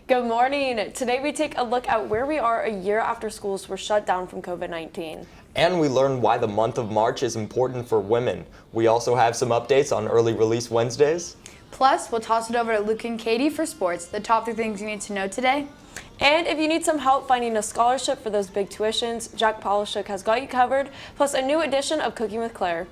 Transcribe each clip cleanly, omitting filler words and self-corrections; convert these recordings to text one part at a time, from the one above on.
Good morning. Today we take a look at where we are a year after schools were shut down from COVID-19. And we learn why the month of March is important for women. We also have some updates on early release Wednesdays. Plus, we'll toss it over to Luke and Katie for sports, the top 3 things you need to know today. And if you need some help finding a scholarship for those big tuitions, Jack Polishuk has got you covered, plus a new edition of Cooking with Claire.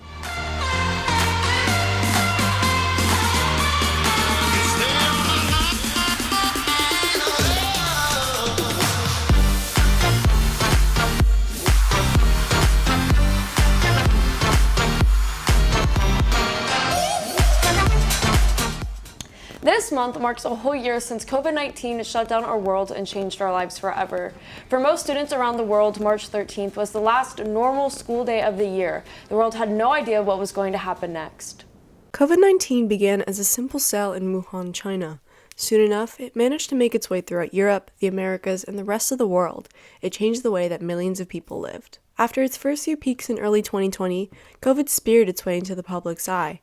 This month marks a whole year since COVID-19 shut down our world and changed our lives forever. For most students around the world, March 13th was the last normal school day of the year. The world had no idea what was going to happen next. COVID-19 began as a simple cell in Wuhan, China. Soon enough, it managed to make its way throughout Europe, the Americas, and the rest of the world. It changed the way that millions of people lived. After its first few peaks in early 2020, COVID speared its way into the public's eye.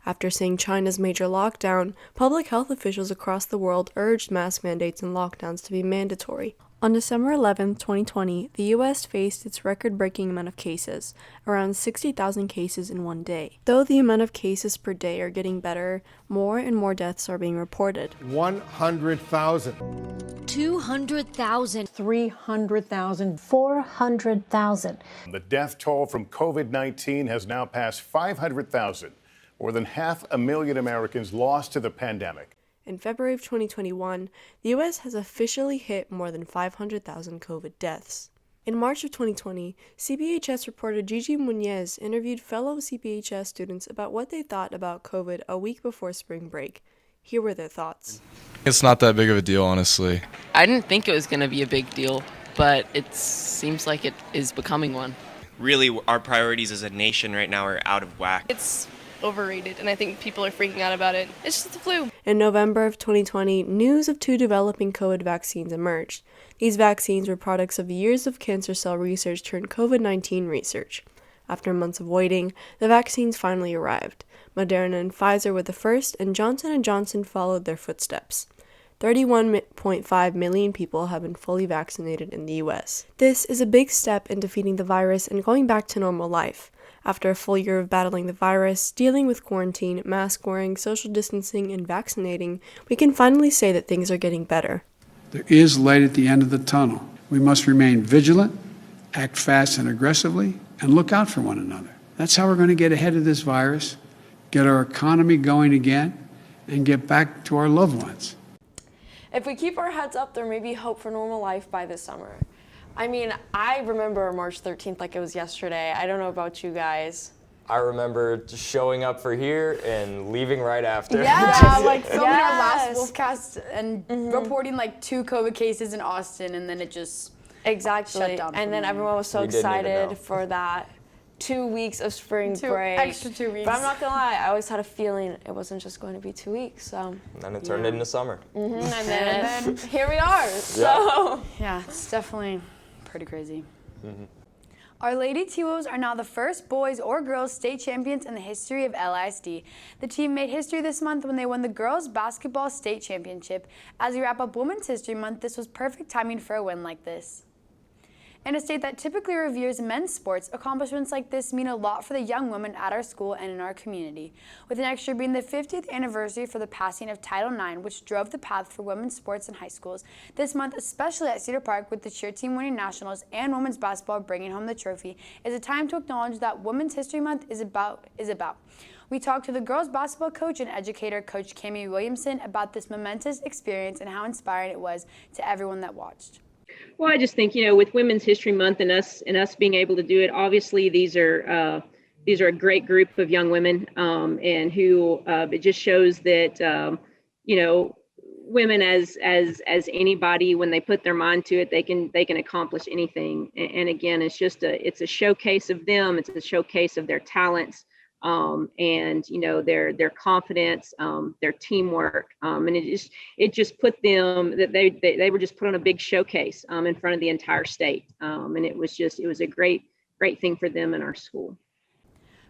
After seeing China's major lockdown, public health officials across the world urged mask mandates and lockdowns to be mandatory. On December 11, 2020, the U.S. faced its record-breaking amount of cases, around 60,000 cases in one day. Though the amount of cases per day are getting better, more and more deaths are being reported. 100,000. 200,000. 300,000. 400,000. The death toll from COVID-19 has now passed 500,000. More than 500,000 Americans lost to the pandemic. In February of 2021, the U.S. has officially hit more than 500,000 COVID deaths. In March of 2020, CBHS reporter Gigi Muñez interviewed fellow CBHS students about what they thought about COVID a week before spring break. Here were their thoughts. It's not that big of a deal, honestly. I didn't think it was going to be a big deal, but it seems like it is becoming one. Really, our priorities as a nation right now are out of whack. It's overrated, and I think people are freaking out about it. It's just the flu. In November of 2020, news of 2 developing COVID vaccines emerged. These vaccines were products of years of cancer cell research turned COVID-19 research. After months of waiting, the vaccines finally arrived. Moderna and Pfizer were the first, and Johnson & Johnson followed their footsteps. 31.5 million people have been fully vaccinated in the U.S. This is a big step in defeating the virus and going back to normal life. After a full year of battling the virus, dealing with quarantine, mask wearing, social distancing, and vaccinating, we can finally say that things are getting better. There is light at the end of the tunnel. We must remain vigilant, act fast and aggressively, and look out for one another. That's how we're going to get ahead of this virus, get our economy going again, and get back to our loved ones. If we keep our heads up, there may be hope for normal life by this summer. I mean, I remember March 13th like it was yesterday. I don't know about you guys. I remember just showing up for here and leaving right after. Yeah, like filming our last Wolfcast and reporting like 2 COVID cases in Austin, and then it just shut down. And then everyone was so excited for that 2 weeks of spring break. Extra 2 weeks. But I'm not gonna lie, I always had a feeling it wasn't just going to be 2 weeks. So. And then it turned into summer. And then here we are. So. Yeah, it's definitely pretty crazy. Our Lady T-Wolves are now the first boys or girls state champions in the history of LISD. The team made history this month when they won the girls basketball state championship. As we wrap up Women's History Month, this was perfect timing for a win like this. In a state that typically reveres men's sports, accomplishments like this mean a lot for the young women at our school and in our community. With next year being the 50th anniversary for the passing of Title IX, which drove the path for women's sports in high schools, this month, especially at Cedar Park with the cheer team winning nationals and women's basketball bringing home the trophy, is a time to acknowledge that Women's History Month is about. We talked to the girls basketball coach and educator, Coach Cammie Williamson, about this momentous experience and how inspiring it was to everyone that watched. Well, I just think, with Women's History Month and us being able to do it, obviously these are a great group of young women, and who it just shows that women as anybody, when they put their mind to it, they can accomplish anything. And again, it's a showcase of them. It's a showcase of their talents. And their confidence, their teamwork, and it just put them that they were just put on a big showcase in front of the entire state, and it was a great thing for them in our school.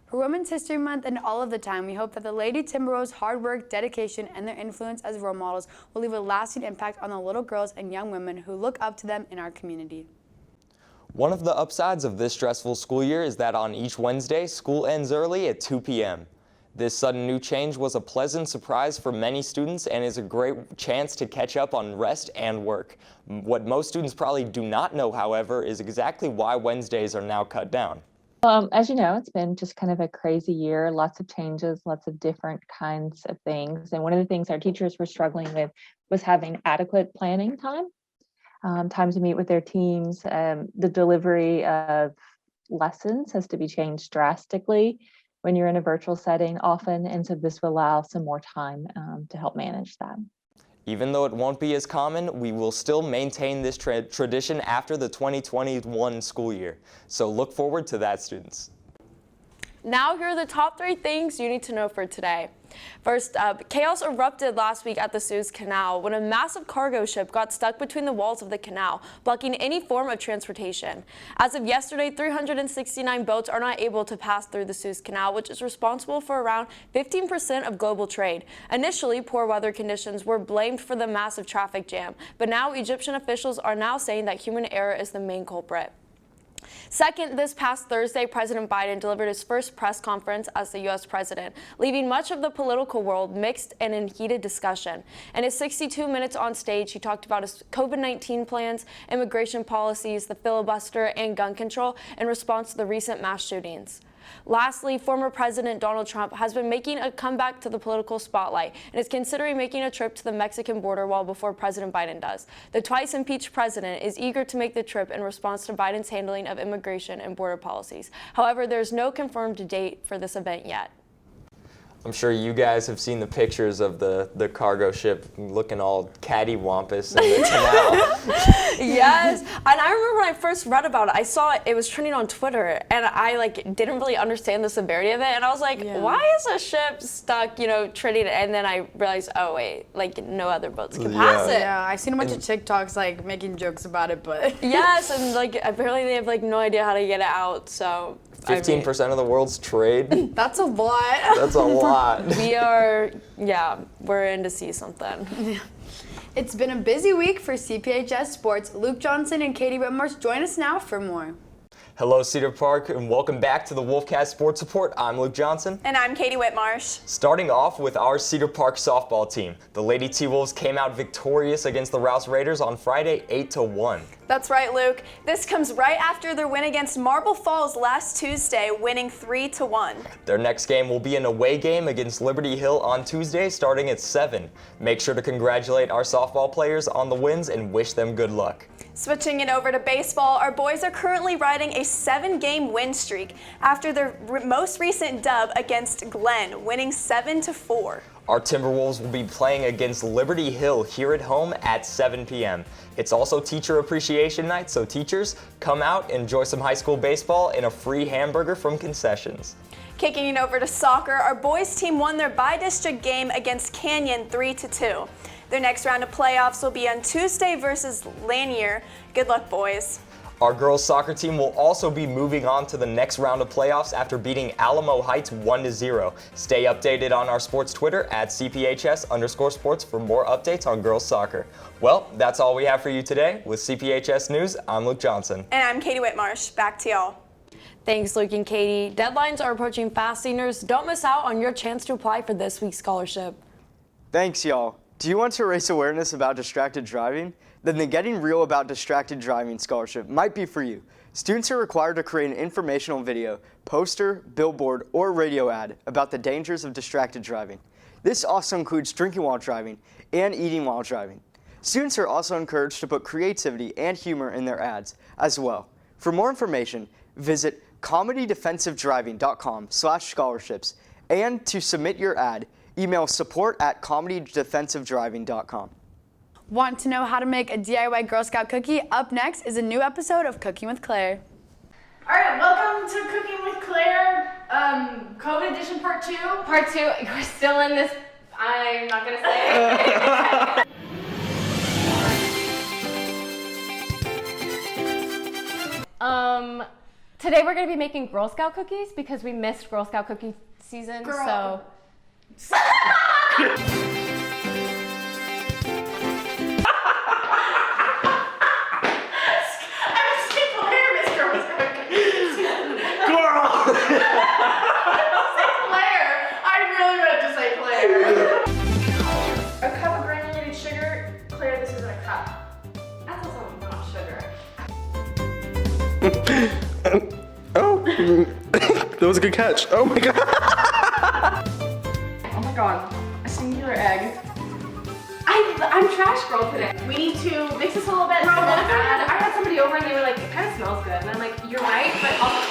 For Women's History Month and all of the time, we hope that the Lady Timberwolves' hard work, dedication, and their influence as role models will leave a lasting impact on the little girls and young women who look up to them in our community. One of the upsides of this stressful school year is that on each Wednesday, school ends early at 2 p.m. This sudden new change was a pleasant surprise for many students and is a great chance to catch up on rest and work. What most students probably do not know, however, is exactly why Wednesdays are now cut down. As you know, it's been just kind of a crazy year, lots of changes, lots of different kinds of things. And one of the things our teachers were struggling with was having adequate planning time, time to meet with their teams. The delivery of lessons has to be changed drastically when you're in a virtual setting often, and so this will allow some more time to help manage that. Even though it won't be as common, we will still maintain this tradition after the 2021 school year. So look forward to that, students. Now here are the top 3 things you need to know for today. First up, chaos erupted last week at the Suez Canal when a massive cargo ship got stuck between the walls of the canal, blocking any form of transportation. As of yesterday, 369 boats are not able to pass through the Suez Canal, which is responsible for around 15% of global trade. Initially, poor weather conditions were blamed for the massive traffic jam, but now Egyptian officials are now saying that human error is the main culprit. Second, this past Thursday, President Biden delivered his first press conference as the U.S. president, leaving much of the political world mixed and in heated discussion. In his 62 minutes on stage, he talked about his COVID-19 plans, immigration policies, the filibuster, and gun control in response to the recent mass shootings. Lastly, former President Donald Trump has been making a comeback to the political spotlight and is considering making a trip to the Mexican border well before President Biden does. The twice impeached president is eager to make the trip in response to Biden's handling of immigration and border policies. However, there's no confirmed date for this event yet. I'm sure you guys have seen the pictures of the cargo ship looking all cattywampus in the canal. Yes, and I remember when I first read about it, I saw it was trending on Twitter, and I didn't really understand the severity of it, and I was like, why is a ship stuck, trending? And then I realized, oh wait, no other boats can pass it. Yeah, I've seen a bunch of TikToks making jokes about it, but yes, and apparently they have no idea how to get it out, so 15% of the world's trade. That's a lot. That's a lot. We're in to see something. It's been a busy week for CPHS Sports. Luke Johnson and Katie Whitmarsh join us now for more. Hello, Cedar Park, and welcome back to the Wolfcast Sports Report. I'm Luke Johnson. And I'm Katie Whitmarsh. Starting off with our Cedar Park softball team. The Lady T-Wolves came out victorious against the Rouse Raiders on Friday, 8-1. That's right, Luke. This comes right after their win against Marble Falls last Tuesday, winning 3-1. Their next game will be an away game against Liberty Hill on Tuesday, starting at 7. Make sure to congratulate our softball players on the wins and wish them good luck. Switching it over to baseball, our boys are currently riding a 7-game win streak after their most recent dub against Glenn, winning 7-4. Our Timberwolves will be playing against Liberty Hill here at home at 7 p.m. It's also Teacher Appreciation Night, so teachers, come out, enjoy some high school baseball and a free hamburger from concessions. Kicking it over to soccer, our boys team won their bi-district game against Canyon 3-2. Their next round of playoffs will be on Tuesday versus Lanier. Good luck, boys. Our girls soccer team will also be moving on to the next round of playoffs after beating Alamo Heights 1-0. Stay updated on our sports Twitter at CPHS_sports for more updates on girls soccer. Well, that's all we have for you today. With CPHS News, I'm Luke Johnson. And I'm Katie Whitmarsh. Back to y'all. Thanks, Luke and Katie. Deadlines are approaching fast, seniors. Don't miss out on your chance to apply for this week's scholarship. Thanks, y'all. Do you want to raise awareness about distracted driving? Then the Getting Real About Distracted Driving Scholarship might be for you. Students are required to create an informational video, poster, billboard, or radio ad about the dangers of distracted driving. This also includes drinking while driving and eating while driving. Students are also encouraged to put creativity and humor in their ads as well. For more information, visit comedydefensivedriving.com/scholarships, and to submit your ad, email support@comedydefensivedriving.com. Want to know how to make a DIY Girl Scout cookie? Up next is a new episode of Cooking with Claire. All right, welcome to Cooking with Claire, COVID edition part 2. Part 2, you're still in this, I'm not gonna say it. Today we're going to be making Girl Scout cookies because we missed Girl Scout cookie season, so... A cup of granulated sugar. Claire, this isn't a cup. That's also not sugar. Oh, that was a good catch. Oh my god. Oh my god, a singular egg. I'm trash girl today. We need to mix this a little bit. I had somebody over and they were like, it kind of smells good. And I'm like, you're right, but also...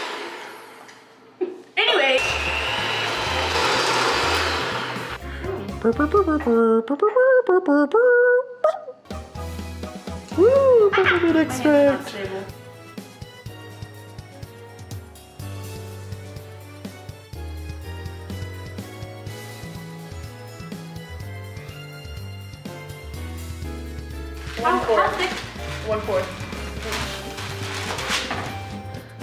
Anyway. Woo, better than expect. One-fourth.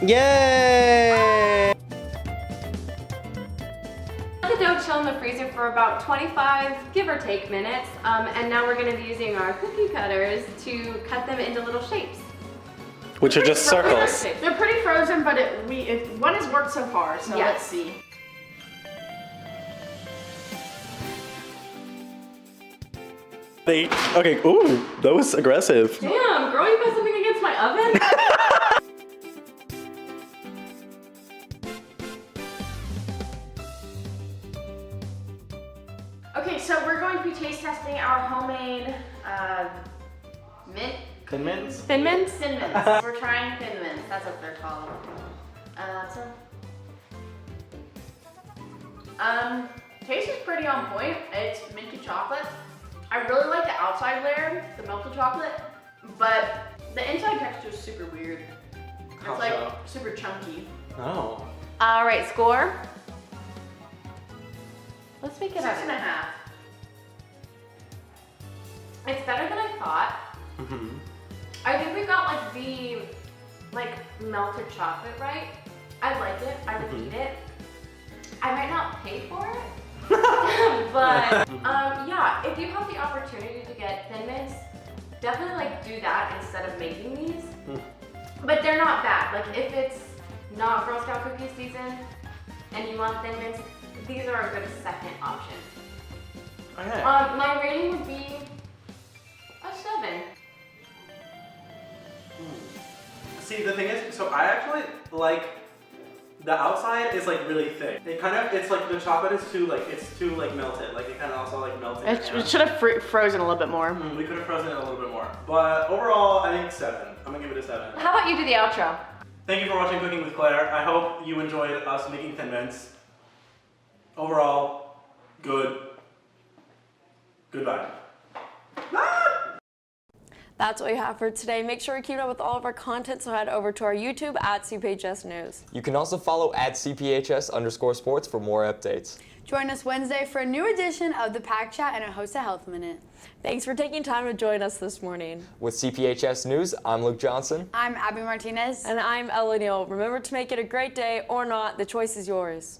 Yay! Let the dough chill in the freezer for about 25, give or take, minutes. And now we're going to be using our cookie cutters to cut them into little shapes. Which are just circles. They're pretty frozen, but one has worked so far, so Yes. let's see. Okay, ooh, that was aggressive. Damn, girl, you got something against my oven? Okay, so we're going to be taste testing our homemade mint. Thin Mints? Thin Mints? Thin Mints. We're trying Thin Mints. That's what they're called. Taste is pretty on point. It's minty chocolate. I really like the outside layer, the melted chocolate, but the inside texture is super weird. It's like super chunky. Oh. All right, score. Let's make it 6.5. It's better than I thought. Mm-hmm. I think we got like the melted chocolate right. I like it. I would eat it. I might not pay for it. But yeah, if you have the opportunity to get Thin Mints, definitely like do that instead of making these. But they're not bad. Like if it's not Girl Scout cookie season and you want Thin Mints, these are a good second option. Okay. My rating would be a 7. See, the thing is, so I actually like the outside is like really thick. It's like the chocolate is too melted. Like it kind of also like melted. It should have frozen a little bit more. We could have frozen it a little bit more. But overall, I think 7. I'm gonna give it a 7. How about you do the outro? Thank you for watching Cooking with Claire. I hope you enjoyed us making Thin Mints. Overall, good. Goodbye. That's what we have for today. Make sure you keep up with all of our content, so head over to our YouTube at CPHS News. You can also follow at CPHS_sports for more updates. Join us Wednesday for a new edition of the Pack Chat and a host of Health Minute. Thanks for taking time to join us this morning. With CPHS News, I'm Luke Johnson. I'm Abby Martinez. And I'm Ella Neal. Remember to make it a great day or not, the choice is yours.